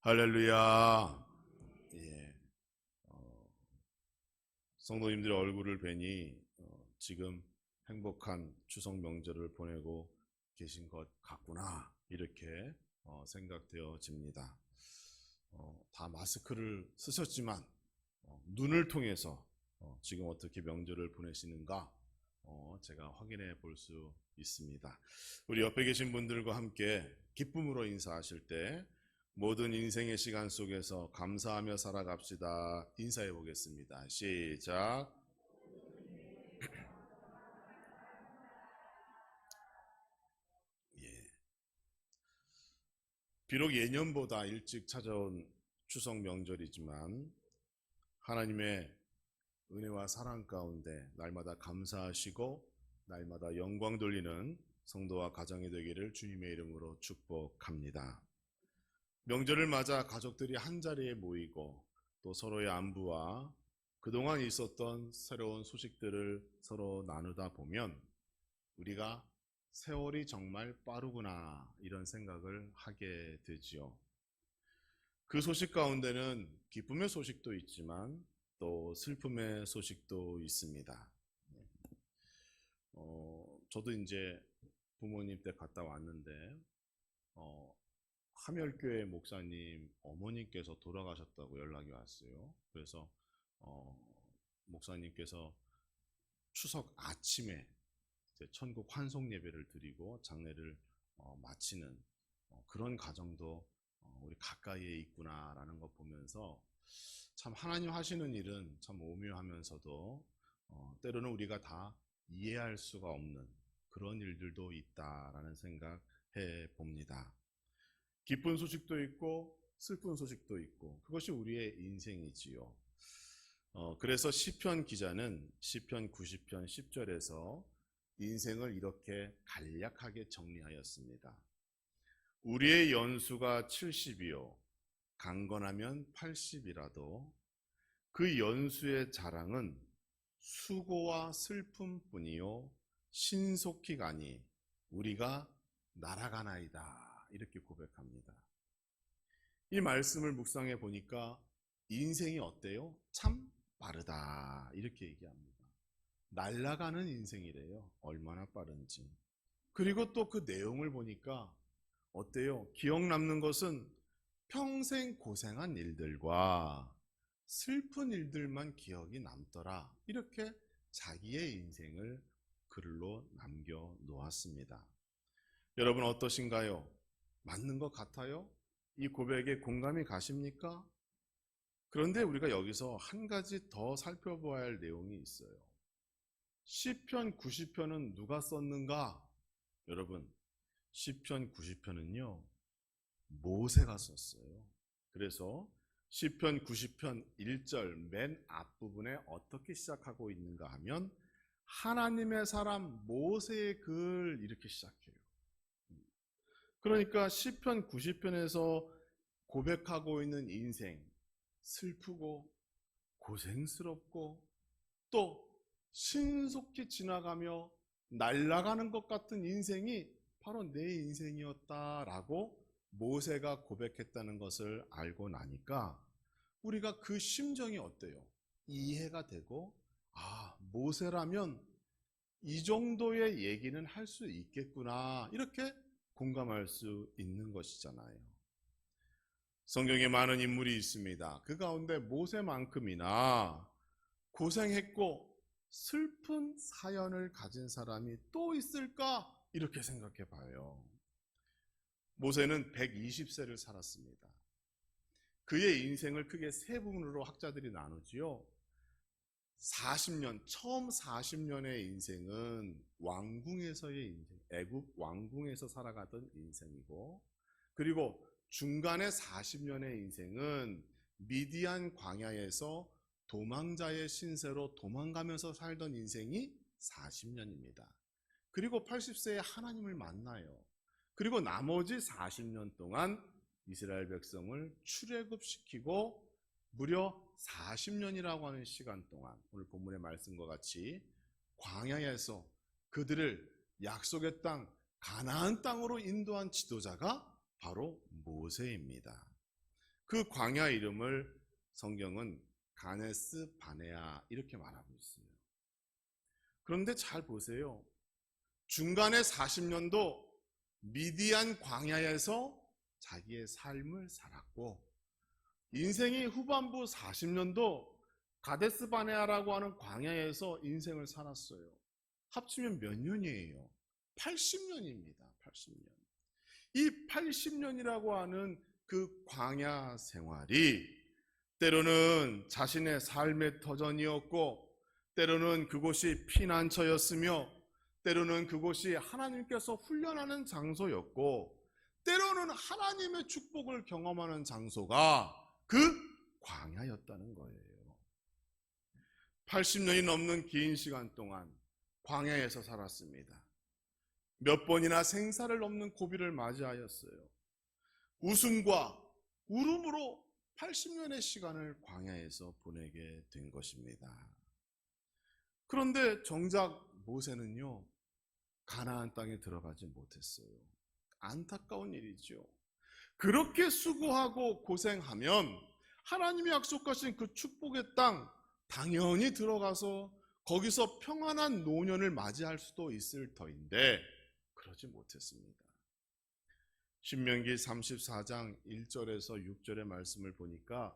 할렐루야. 예. 성도님들의 얼굴을 뵈니 지금 행복한 추석 명절을 보내고 계신 것 같구나 이렇게 생각되어집니다. 다 마스크를 쓰셨지만 눈을 통해서 지금 어떻게 명절을 보내시는가 제가 확인해 볼 수 있습니다. 우리 옆에 계신 분들과 함께 기쁨으로 인사하실 때 모든 인생의 시간 속에서 감사하며 살아갑시다. 인사해 보겠습니다. 시작. 예. 비록 예년보다 일찍 찾아온 추석 명절이지만 하나님의 은혜와 사랑 가운데 날마다 감사하시고 날마다 영광 돌리는 성도와 가정이 되기를 주님의 이름으로 축복합니다. 명절을 맞아 가족들이 한자리에 모이고 또 서로의 안부와 그동안 있었던 새로운 소식들을 서로 나누다 보면 우리가 세월이 정말 빠르구나 이런 생각을 하게 되지요. 그 소식 가운데는 기쁨의 소식도 있지만 또 슬픔의 소식도 있습니다. 저도 이제 부모님 댁 갔다 왔는데 함열교회 목사님 어머니께서 돌아가셨다고 연락이 왔어요. 그래서 목사님께서 추석 아침에 천국 환송 예배를 드리고 장례를 마치는 그런 가정도 우리 가까이에 있구나라는 것 보면서 참 하나님 하시는 일은 참 오묘하면서도 때로는 우리가 다 이해할 수가 없는 그런 일들도 있다라는 생각해 봅니다. 기쁜 소식도 있고 슬픈 소식도 있고 그것이 우리의 인생이지요. 그래서 시편 기자는 시편 90편 10절에서 인생을 이렇게 간략하게 정리하였습니다. 우리의 연수가 70이요 강건하면 80이라도 그 연수의 자랑은 수고와 슬픔뿐이요 신속히 가니 우리가 날아가나이다 이렇게 고백합니다. 이 말씀을 묵상해 보니까 인생이 어때요? 참 빠르다 이렇게 얘기합니다. 날아가는 인생이래요. 얼마나 빠른지. 그리고 또 그 내용을 보니까 어때요? 기억 남는 것은 평생 고생한 일들과 슬픈 일들만 기억이 남더라. 이렇게 자기의 인생을 글로 남겨 놓았습니다. 여러분 어떠신가요? 맞는 것 같아요? 이 고백에 공감이 가십니까? 그런데 우리가 여기서 한 가지 더 살펴봐야 할 내용이 있어요. 시편 90편은 누가 썼는가? 여러분, 시편 90편은요, 모세가 썼어요. 그래서 시편 90편 1절 맨 앞부분에 어떻게 시작하고 있는가 하면 하나님의 사람 모세의 글 이렇게 시작해요. 그러니까 시편 90편에서 고백하고 있는 인생, 슬프고 고생스럽고 또 신속히 지나가며 날아가는 것 같은 인생이 바로 내 인생이었다라고 모세가 고백했다는 것을 알고 나니까 우리가 그 심정이 어때요? 이해가 되고 모세라면 이 정도의 얘기는 할 수 있겠구나 이렇게 공감할 수 있는 것이잖아요. 성경에 많은 인물이 있습니다. 그 가운데 모세만큼이나 고생했고 슬픈 사연을 가진 사람이 또 있을까? 이렇게 생각해 봐요. 모세는 120세를 살았습니다. 그의 인생을 크게 세 부분으로 학자들이 나누지요. 40년, 처음 40년의 인생은 왕궁에서의 인생, 애굽 왕궁에서 살아가던 인생이고, 그리고 중간의 40년의 인생은 미디안 광야에서 도망자의 신세로 도망가면서 살던 인생이 40년입니다. 그리고 80세에 하나님을 만나요. 그리고 나머지 40년 동안 이스라엘 백성을 출애굽시키고 무려 40년이라고 하는 시간 동안 오늘 본문의 말씀과 같이 광야에서 그들을 약속의 땅 가나안 땅으로 인도한 지도자가 바로 모세입니다. 그 광야 이름을 성경은 가네스 바네아 이렇게 말하고 있어요. 그런데 잘 보세요. 중간에 40년도 미디안 광야에서 자기의 삶을 살았고, 인생의 후반부 40년도 가데스 바네아라고 하는 광야에서 인생을 살았어요. 합치면 몇 년이에요? 80년입니다. 80년. 이 80년이라고 하는 그 광야 생활이 때로는 자신의 삶의 터전이었고, 때로는 그곳이 피난처였으며, 때로는 그곳이 하나님께서 훈련하는 장소였고, 때로는 하나님의 축복을 경험하는 장소가 그 광야였다는 거예요. 80년이 넘는 긴 시간 동안 광야에서 살았습니다. 몇 번이나 생사를 넘는 고비를 맞이하였어요. 웃음과 울음으로 80년의 시간을 광야에서 보내게 된 것입니다. 그런데 정작 모세는요, 가나안 땅에 들어가지 못했어요. 안타까운 일이죠. 그렇게 수고하고 고생하면 하나님이 약속하신 그 축복의 땅 당연히 들어가서 거기서 평안한 노년을 맞이할 수도 있을 터인데 그러지 못했습니다. 신명기 34장 1절에서 6절의 말씀을 보니까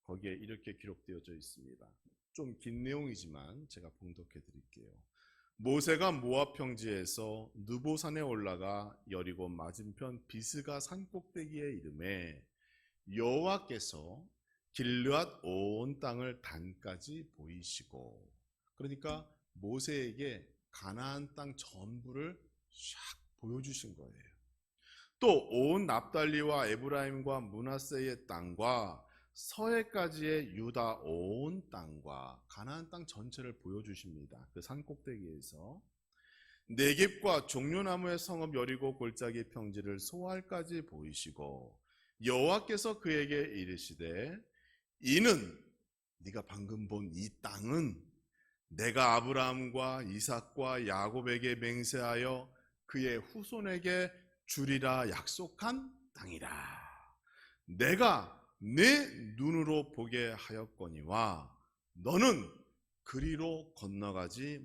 거기에 이렇게 기록되어져 있습니다. 좀 긴 내용이지만 제가 봉독해 드릴게요. 모세가 모압 평지에서 느보산에 올라가 여리고 맞은편 비스가 산 꼭대기에 이르매 여호와께서 길르앗 온 땅을 단까지 보이시고, 그러니까 모세에게 가나안 땅 전부를 샥 보여주신 거예요. 또 온 납달리와 에브라임과 므낫세의 땅과 서해까지의 유다 온 땅과 가나안 땅 전체를 보여주십니다. 그 산 꼭대기에서 네겝과 종려나무의 성읍 여리고 골짜기 평지를 소알까지 보이시고, 여호와께서 그에게 이르시되 이는 네가 방금 본 이 땅은 내가 아브라함과 이삭과 야곱에게 맹세하여 그의 후손에게 주리라 약속한 땅이라. 내가 내 눈으로 보게 하였거니와 너는 그리로 건너가지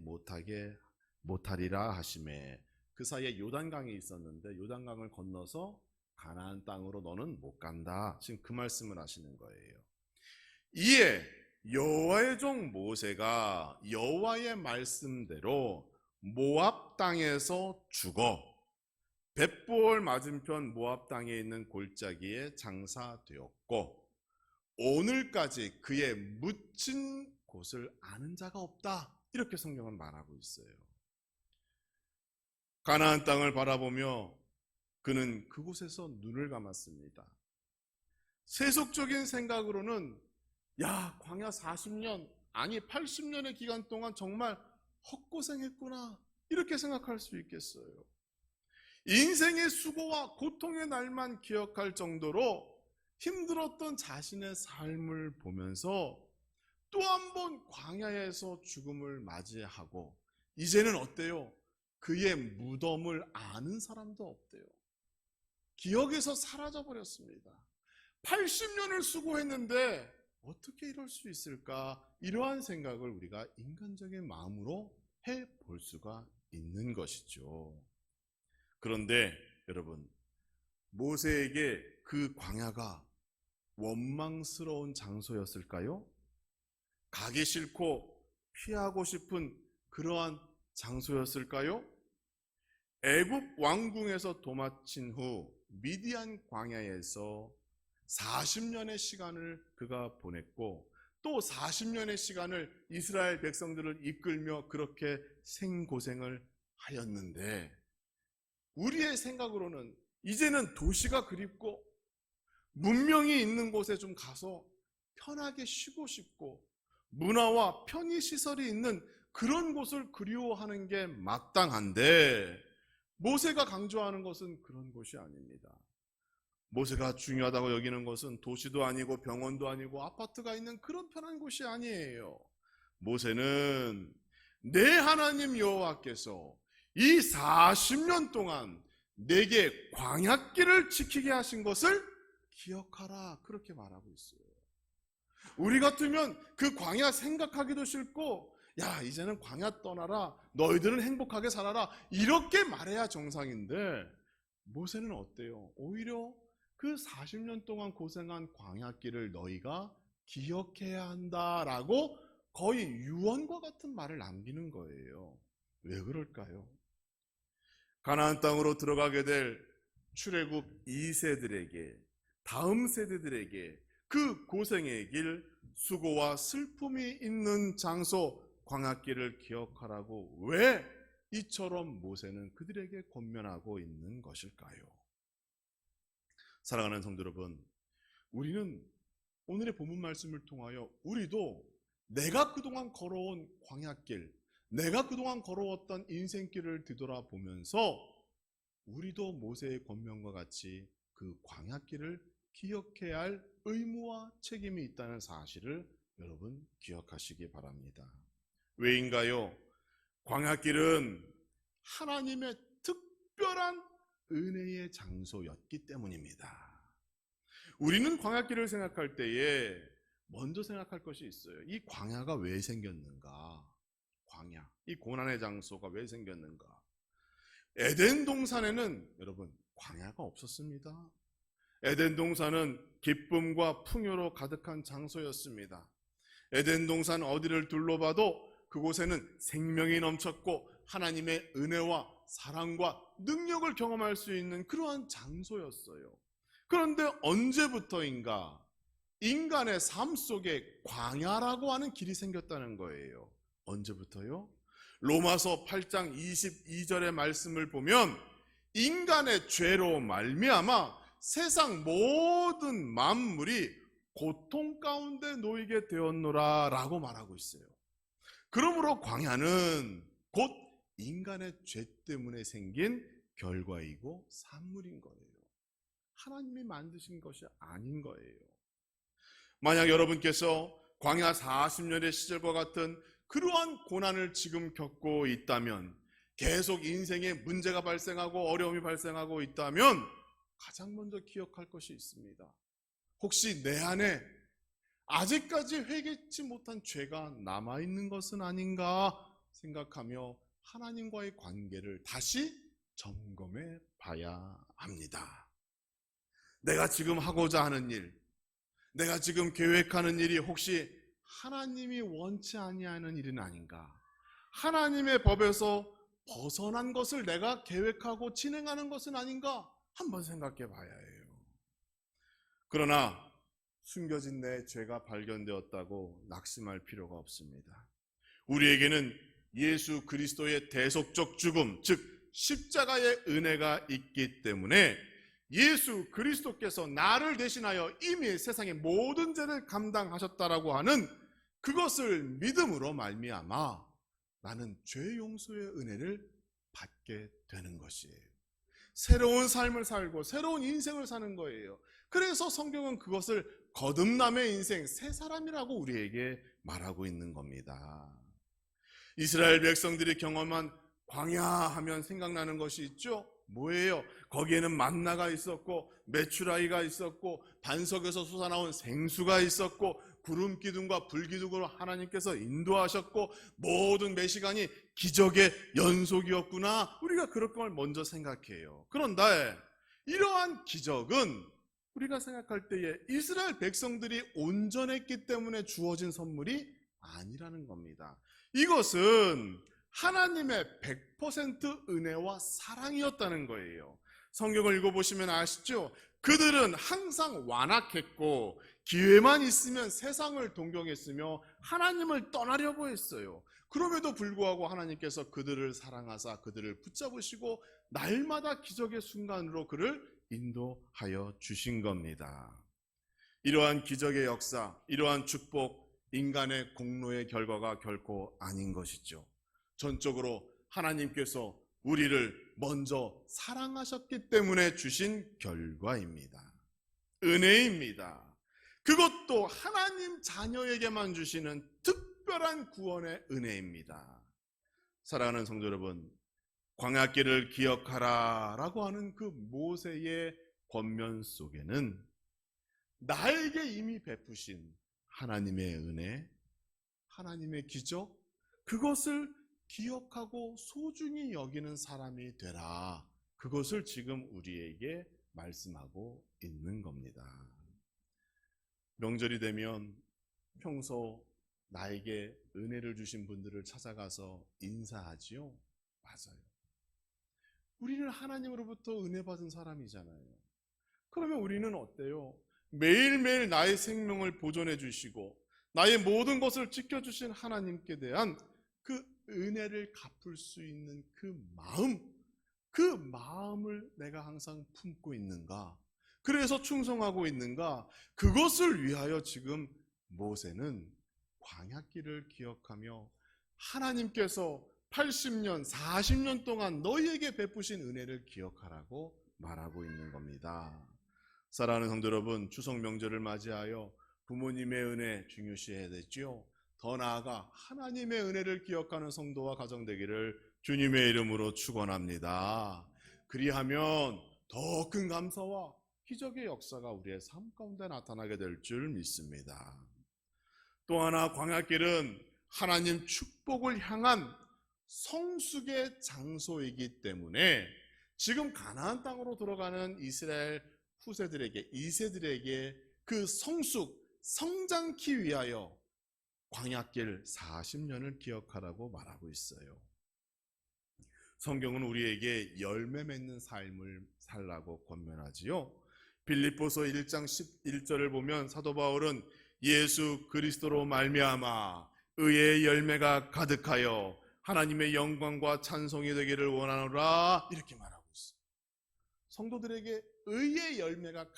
못하리라 하시매. 그 사이에 요단강이 있었는데 요단강을 건너서 가나안 땅으로 너는 못 간다. 지금 그 말씀을 하시는 거예요. 이에 여호와의 종 모세가 여호와의 말씀대로 모압 땅에서 죽어 벳보을 맞은편 모압 땅에 있는 골짜기에 장사되었고, 오늘까지 그의 묻힌 곳을 아는 자가 없다. 이렇게 성경은 말하고 있어요. 가나안 땅을 바라보며 그는 그곳에서 눈을 감았습니다. 세속적인 생각으로는 야, 광야 40년, 아니 80년의 기간 동안 정말 헛고생했구나, 이렇게 생각할 수 있겠어요. 인생의 수고와 고통의 날만 기억할 정도로 힘들었던 자신의 삶을 보면서 또 한 번 광야에서 죽음을 맞이하고, 이제는 어때요? 그의 무덤을 아는 사람도 없대요. 기억에서 사라져버렸습니다. 80년을 수고했는데 어떻게 이럴 수 있을까? 이러한 생각을 우리가 인간적인 마음으로 해볼 수가 있는 것이죠. 그런데 여러분, 모세에게 그 광야가 원망스러운 장소였을까요? 가기 싫고 피하고 싶은 그러한 장소였을까요? 애굽 왕궁에서 도망친 후 미디안 광야에서 40년의 시간을 그가 보냈고, 또 40년의 시간을 이스라엘 백성들을 이끌며 그렇게 생고생을 하였는데, 우리의 생각으로는 이제는 도시가 그립고 문명이 있는 곳에 좀 가서 편하게 쉬고 싶고 문화와 편의시설이 있는 그런 곳을 그리워하는 게 마땅한데, 모세가 강조하는 것은 그런 곳이 아닙니다. 모세가 중요하다고 여기는 것은 도시도 아니고 병원도 아니고 아파트가 있는 그런 편한 곳이 아니에요. 모세는 내 하나님 여호와께서 이 40년 동안 내게 광야길을 지키게 하신 것을 기억하라 그렇게 말하고 있어요. 우리 같으면 그 광야 생각하기도 싫고 야 이제는 광야 떠나라 너희들은 행복하게 살아라 이렇게 말해야 정상인데 모세는 어때요? 오히려 그 40년 동안 고생한 광야길을 너희가 기억해야 한다라고 거의 유언과 같은 말을 남기는 거예요. 왜 그럴까요? 가나안 땅으로 들어가게 될 출애굽 2세들에게 다음 세대들에게 그 고생의 길, 수고와 슬픔이 있는 장소 광야길을 기억하라고 왜 이처럼 모세는 그들에게 권면하고 있는 것일까요? 사랑하는 성도 여러분, 우리는 오늘의 본문 말씀을 통하여 우리도 내가 그동안 걸어온 광야길, 내가 그동안 걸어왔던 인생길을 뒤돌아보면서 우리도 모세의 권면과 같이 그 광야길을 기억해야 할 의무와 책임이 있다는 사실을 여러분 기억하시기 바랍니다. 왜인가요? 광야길은 하나님의 특별한 은혜의 장소였기 때문입니다. 우리는 광야길을 생각할 때에 먼저 생각할 것이 있어요. 이 광야가 왜 생겼는가? 광야, 이 고난의 장소가 왜 생겼는가? 에덴 동산에는 여러분 광야가 없었습니다. 에덴 동산은 기쁨과 풍요로 가득한 장소였습니다. 에덴 동산 어디를 둘러봐도 그곳에는 생명이 넘쳤고 하나님의 은혜와 사랑과 능력을 경험할 수 있는 그러한 장소였어요. 그런데 언제부터인가 인간의 삶 속에 광야라고 하는 길이 생겼다는 거예요. 언제부터요? 로마서 8장 22절의 말씀을 보면 인간의 죄로 말미암아 세상 모든 만물이 고통 가운데 놓이게 되었노라 라고 말하고 있어요. 그러므로 광야는 곧 인간의 죄 때문에 생긴 결과이고 산물인 거예요. 하나님이 만드신 것이 아닌 거예요. 만약 여러분께서 광야 40년의 시절과 같은 그러한 고난을 지금 겪고 있다면, 계속 인생에 문제가 발생하고 어려움이 발생하고 있다면 가장 먼저 기억할 것이 있습니다. 혹시 내 안에 아직까지 회개치 못한 죄가 남아있는 것은 아닌가 생각하며 하나님과의 관계를 다시 점검해 봐야 합니다. 내가 지금 하고자 하는 일, 내가 지금 계획하는 일이 혹시 하나님이 원치 아니하는 일은 아닌가? 하나님의 법에서 벗어난 것을 내가 계획하고 진행하는 것은 아닌가? 한번 생각해 봐야 해요. 그러나 숨겨진 내 죄가 발견되었다고 낙심할 필요가 없습니다. 우리에게는 예수 그리스도의 대속적 죽음, 즉 십자가의 은혜가 있기 때문에 예수 그리스도께서 나를 대신하여 이미 세상의 모든 죄를 감당하셨다라고 하는 그것을 믿음으로 말미암아 나는 죄 용서의 은혜를 받게 되는 것이에요. 새로운 삶을 살고 새로운 인생을 사는 거예요. 그래서 성경은 그것을 거듭남의 인생, 새 사람이라고 우리에게 말하고 있는 겁니다. 이스라엘 백성들이 경험한 광야 하면 생각나는 것이 있죠? 뭐예요? 거기에는 만나가 있었고 메추라기가 있었고 반석에서 솟아나온 생수가 있었고 구름 기둥과 불 기둥으로 하나님께서 인도하셨고 모든 매시간이 기적의 연속이었구나. 우리가 그럴 걸 먼저 생각해요. 그런데 이러한 기적은 우리가 생각할 때에 이스라엘 백성들이 온전했기 때문에 주어진 선물이 아니라는 겁니다. 이것은 하나님의 100% 은혜와 사랑이었다는 거예요. 성경을 읽어보시면 아시죠? 그들은 항상 완악했고 기회만 있으면 세상을 동경했으며 하나님을 떠나려고 했어요. 그럼에도 불구하고 하나님께서 그들을 사랑하사 그들을 붙잡으시고 날마다 기적의 순간으로 그를 인도하여 주신 겁니다. 이러한 기적의 역사, 이러한 축복, 인간의 공로의 결과가 결코 아닌 것이죠. 전적으로 하나님께서 우리를 먼저 사랑하셨기 때문에 주신 결과입니다. 은혜입니다. 그것도 하나님 자녀에게만 주시는 특별한 구원의 은혜입니다. 사랑하는 성도 여러분, 광야길을 기억하라 라고 하는 그 모세의 권면 속에는 나에게 이미 베푸신 하나님의 은혜, 하나님의 기적, 그것을 기억하고 소중히 여기는 사람이 되라. 그것을 지금 우리에게 말씀하고 있는 겁니다. 명절이 되면 평소 나에게 은혜를 주신 분들을 찾아가서 인사하지요? 맞아요. 우리는 하나님으로부터 은혜 받은 사람이잖아요. 그러면 우리는 어때요? 매일매일 나의 생명을 보존해 주시고 나의 모든 것을 지켜주신 하나님께 대한 그 은혜를 갚을 수 있는 그 마음을 내가 항상 품고 있는가? 그래서 충성하고 있는가? 그것을 위하여 지금 모세는 광야길을 기억하며 하나님께서 80년, 40년 동안 너희에게 베푸신 은혜를 기억하라고 말하고 있는 겁니다. 사랑하는 성도 여러분, 추석 명절을 맞이하여 부모님의 은혜 중요시해야 되지요. 더 나아가 하나님의 은혜를 기억하는 성도와 가정 되기를 주님의 이름으로 축원합니다. 그리하면 더 큰 감사와 기적의 역사가 우리의 삶 가운데 나타나게 될 줄 믿습니다. 또 하나 광야길은 하나님 축복을 향한 성숙의 장소이기 때문에 지금 가나안 땅으로 들어가는 이스라엘 후세들에게, 2세들에게 그 성장키 위하여 광야길 40년을 기억하라고 말하고 있어요. 성경은 우리에게 열매 맺는 삶을 살라고 권면하지요. 빌립보서 1장 11절을 보면 사도 바울은 예수 그리스도로 말미암아 의의 열매가 가득하여 하나님의 영광과 찬송이 되기를 원하노라 이렇게 말하고 있어요. 성도들에게 의의 열매가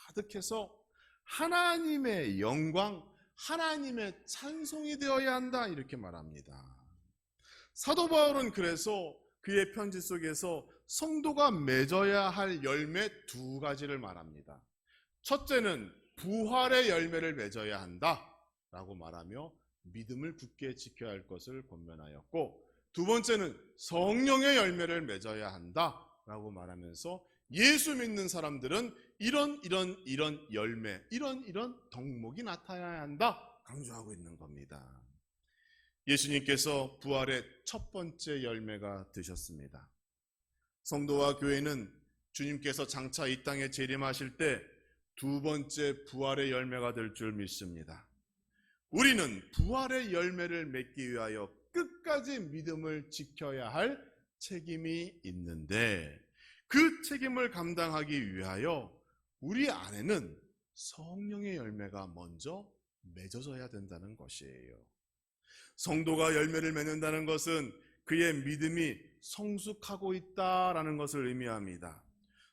가득해서 하나님의 영광, 하나님의 찬송이 되어야 한다 이렇게 말합니다. 사도 바울은 그래서 그의 편지 속에서 성도가 맺어야 할 열매 두 가지를 말합니다. 첫째는 부활의 열매를 맺어야 한다라고 말하며 믿음을 굳게 지켜야 할 것을 권면하였고, 두 번째는 성령의 열매를 맺어야 한다라고 말하면서 예수 믿는 사람들은 이런 열매, 이런 덕목이 나타나야 한다 강조하고 있는 겁니다. 예수님께서 부활의 첫 번째 열매가 되셨습니다. 성도와 교회는 주님께서 장차 이 땅에 재림하실 때 두 번째 부활의 열매가 될 줄 믿습니다. 우리는 부활의 열매를 맺기 위하여 끝까지 믿음을 지켜야 할 책임이 있는데, 그 책임을 감당하기 위하여 우리 안에는 성령의 열매가 먼저 맺어져야 된다는 것이에요. 성도가 열매를 맺는다는 것은 그의 믿음이 성숙하고 있다라는 것을 의미합니다.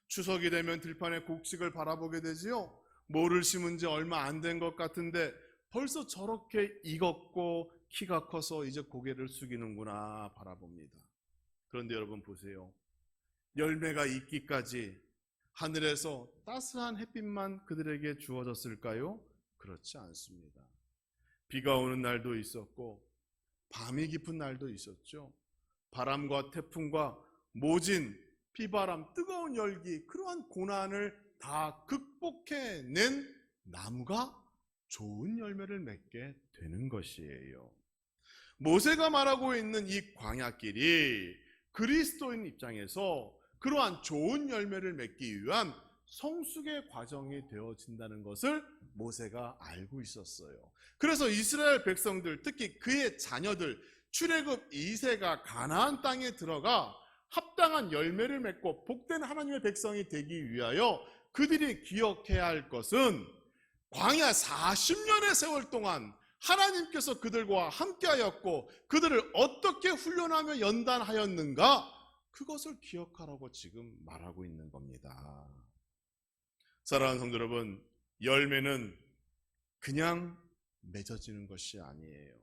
추석이 되면 들판에 곡식을 바라보게 되지요. 뭐를 심은 지 얼마 안 된 것 같은데 벌써 저렇게 익었고 키가 커서 이제 고개를 숙이는구나 바라봅니다. 그런데 여러분 보세요. 열매가 있기까지 하늘에서 따스한 햇빛만 그들에게 주어졌을까요? 그렇지 않습니다. 비가 오는 날도 있었고 밤이 깊은 날도 있었죠. 바람과 태풍과 모진, 비바람, 뜨거운 열기, 그러한 고난을 다 극복해낸 나무가 좋은 열매를 맺게 되는 것이에요. 모세가 말하고 있는 이 광야길이 그리스도인 입장에서 그러한 좋은 열매를 맺기 위한 성숙의 과정이 되어진다는 것을 모세가 알고 있었어요. 그래서 이스라엘 백성들, 특히 그의 자녀들, 출애굽 2세가 가나안 땅에 들어가 합당한 열매를 맺고 복된 하나님의 백성이 되기 위하여 그들이 기억해야 할 것은 광야 40년의 세월 동안 하나님께서 그들과 함께하였고 그들을 어떻게 훈련하며 연단하였는가, 그것을 기억하라고 지금 말하고 있는 겁니다. 사랑하는 성도 여러분, 열매는 그냥 맺어지는 것이 아니에요.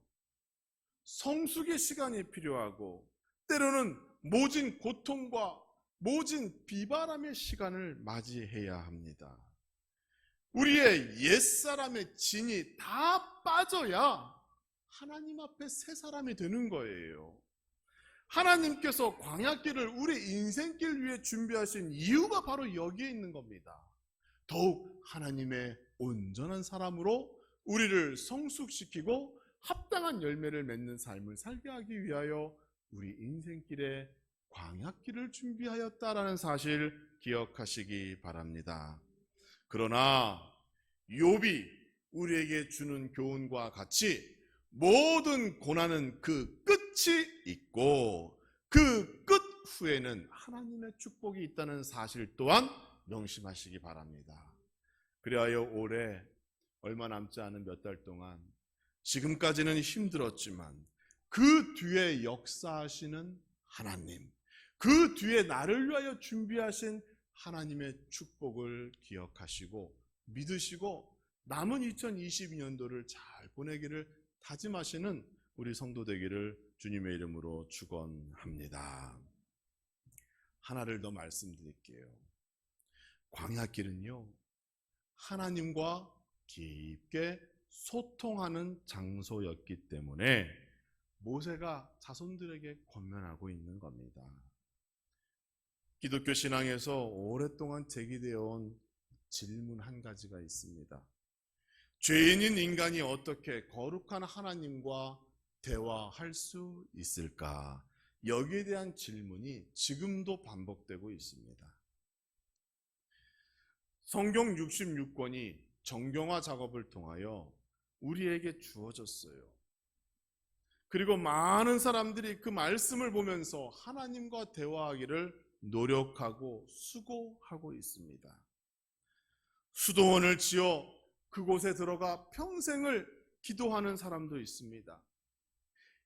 성숙의 시간이 필요하고 때로는 모진 고통과 모진 비바람의 시간을 맞이해야 합니다. 우리의 옛사람의 진이 다 빠져야 하나님 앞에 새 사람이 되는 거예요. 하나님께서 광야길을 우리 인생길 위해 준비하신 이유가 바로 여기에 있는 겁니다. 더욱 하나님의 온전한 사람으로 우리를 성숙시키고 합당한 열매를 맺는 삶을 살게 하기 위하여 우리 인생길에 광야길을 준비하였다라는 사실 기억하시기 바랍니다. 그러나 욥이 우리에게 주는 교훈과 같이 모든 고난은 그 끝이 있고 그 끝 후에는 하나님의 축복이 있다는 사실 또한 명심하시기 바랍니다. 그리하여 올해 얼마 남지 않은 몇 달 동안 지금까지는 힘들었지만 그 뒤에 역사하시는 하나님, 그 뒤에 나를 위하여 준비하신 하나님의 축복을 기억하시고 믿으시고 남은 2022년도를 잘 보내기를 다짐하시는 우리 성도 되기를 주님의 이름으로 축원합니다. 하나를 더 말씀드릴게요. 광야길은요, 하나님과 깊게 소통하는 장소였기 때문에 모세가 자손들에게 권면하고 있는 겁니다. 기독교 신앙에서 오랫동안 제기되어 온 질문 한 가지가 있습니다. 죄인인 인간이 어떻게 거룩한 하나님과 대화할 수 있을까? 여기에 대한 질문이 지금도 반복되고 있습니다. 성경 66권이 정경화 작업을 통하여 우리에게 주어졌어요. 그리고 많은 사람들이 그 말씀을 보면서 하나님과 대화하기를 노력하고 수고하고 있습니다. 수도원을 지어 그곳에 들어가 평생을 기도하는 사람도 있습니다.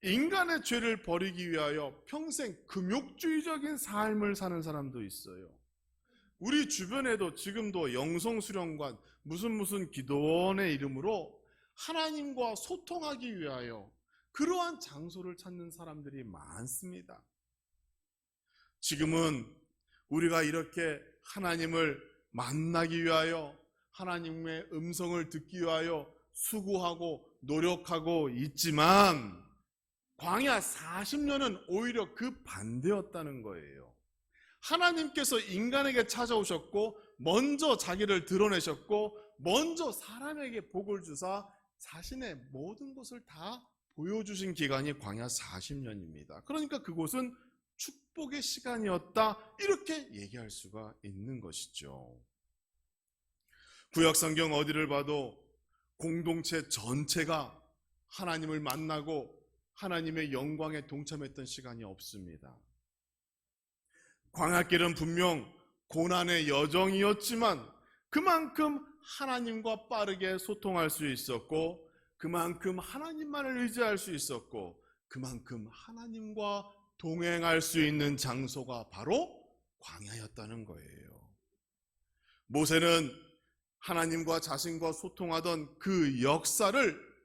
인간의 죄를 버리기 위하여 평생 금욕주의적인 삶을 사는 사람도 있어요. 우리 주변에도 지금도 영성수련관 무슨 기도원의 이름으로 하나님과 소통하기 위하여 그러한 장소를 찾는 사람들이 많습니다. 지금은 우리가 이렇게 하나님을 만나기 위하여 하나님의 음성을 듣기 위하여 수고하고 노력하고 있지만 광야 40년은 오히려 그 반대였다는 거예요. 하나님께서 인간에게 찾아오셨고 먼저 자기를 드러내셨고 먼저 사람에게 복을 주사 자신의 모든 것을 다 보여주신 기간이 광야 40년입니다. 그러니까 그곳은 축복의 시간이었다, 이렇게 얘기할 수가 있는 것이죠. 구약성경 어디를 봐도 공동체 전체가 하나님을 만나고 하나님의 영광에 동참했던 시간이 없습니다. 광야길은 분명 고난의 여정이었지만 그만큼 하나님과 빠르게 소통할 수 있었고 그만큼 하나님만을 의지할 수 있었고 그만큼 하나님과 동행할 수 있는 장소가 바로 광야였다는 거예요. 모세는 하나님과 자신과 소통하던 그 역사를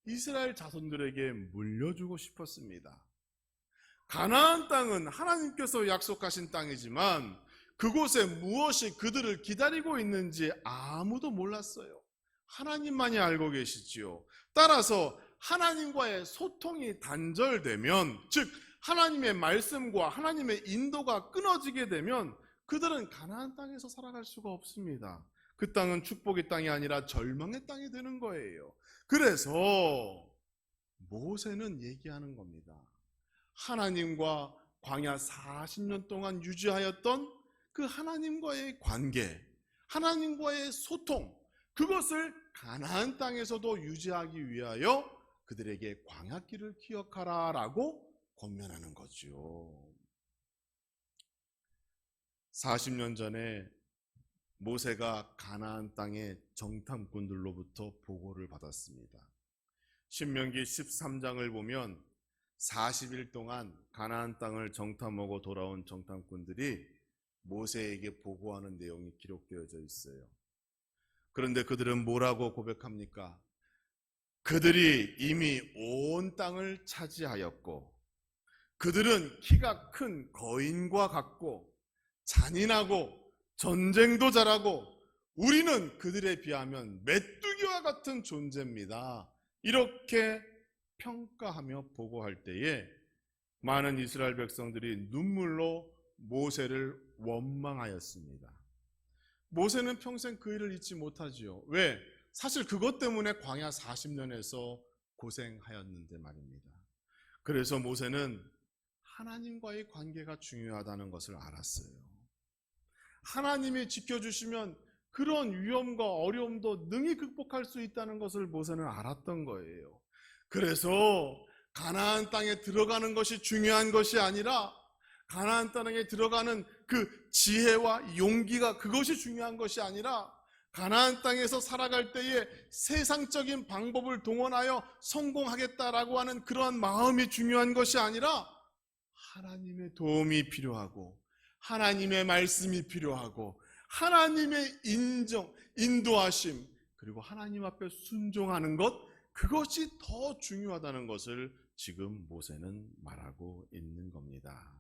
이스라엘 자손들에게 물려주고 싶었습니다. 가나안 땅은 하나님께서 약속하신 땅이지만 그곳에 무엇이 그들을 기다리고 있는지 아무도 몰랐어요. 하나님만이 알고 계시지요. 따라서 하나님과의 소통이 단절되면, 즉 하나님의 말씀과 하나님의 인도가 끊어지게 되면 그들은 가나안 땅에서 살아갈 수가 없습니다. 그 땅은 축복의 땅이 아니라 절망의 땅이 되는 거예요. 그래서 모세는 얘기하는 겁니다. 하나님과 광야 40년 동안 유지하였던 그 하나님과의 관계, 하나님과의 소통, 그것을 가나안 땅에서도 유지하기 위하여 그들에게 광야길을 기억하라라고 권면하는 거죠. 40년 전에 모세가 가나안 땅의 정탐꾼들로부터 보고를 받았습니다. 신명기 13장을 보면 40일 동안 가나안 땅을 정탐하고 돌아온 정탐꾼들이 모세에게 보고하는 내용이 기록되어져 있어요. 그런데 그들은 뭐라고 고백합니까? 그들이 이미 온 땅을 차지하였고 그들은 키가 큰 거인과 같고 잔인하고 전쟁도 잘하고 우리는 그들에 비하면 메뚜기와 같은 존재입니다. 이렇게 평가하며 보고할 때에 많은 이스라엘 백성들이 눈물로 모세를 원망하였습니다. 모세는 평생 그 일을 잊지 못하지요. 왜? 사실 그것 때문에 광야 40년에서 고생하였는데 말입니다. 그래서 모세는 하나님과의 관계가 중요하다는 것을 알았어요. 하나님이 지켜주시면 그런 위험과 어려움도 능히 극복할 수 있다는 것을 모세는 알았던 거예요. 그래서 가나안 땅에 들어가는 것이 중요한 것이 아니라 가나안 땅에 들어가는 그 지혜와 용기가 그것이 중요한 것이 아니라 가나안 땅에서 살아갈 때에 세상적인 방법을 동원하여 성공하겠다라고 하는 그러한 마음이 중요한 것이 아니라 하나님의 도움이 필요하고 하나님의 말씀이 필요하고 하나님의 인도하심 그리고 하나님 앞에 순종하는 것 그것이 더 중요하다는 것을 지금 모세는 말하고 있는 겁니다.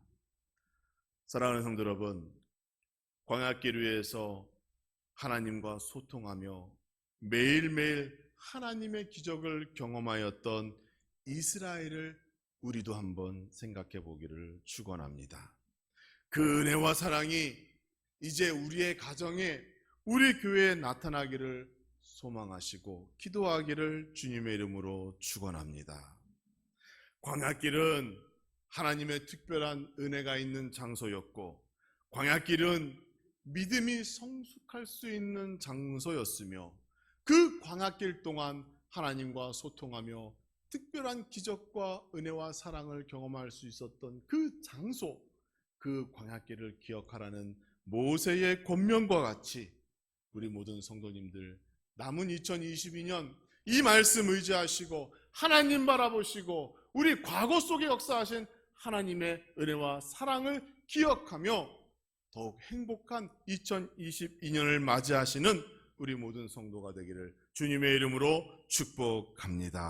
사랑하는 성도 여러분, 광야길 위에서 하나님과 소통하며 매일매일 하나님의 기적을 경험하였던 이스라엘을 우리도 한번 생각해 보기를 축원합니다. 그 은혜와 사랑이 이제 우리의 가정에 우리 교회에 나타나기를 소망하시고 기도하기를 주님의 이름으로 축원합니다. 광야길은 하나님의 특별한 은혜가 있는 장소였고 광야길은 믿음이 성숙할 수 있는 장소였으며 그 광야길 동안 하나님과 소통하며 특별한 기적과 은혜와 사랑을 경험할 수 있었던 그 장소, 그 광야길을 기억하라는 모세의 권면과 같이 우리 모든 성도님들 남은 2022년 이 말씀 의지하시고 하나님 바라보시고 우리 과거 속에 역사하신 하나님의 은혜와 사랑을 기억하며 더욱 행복한 2022년을 맞이하시는 우리 모든 성도가 되기를 주님의 이름으로 축복합니다.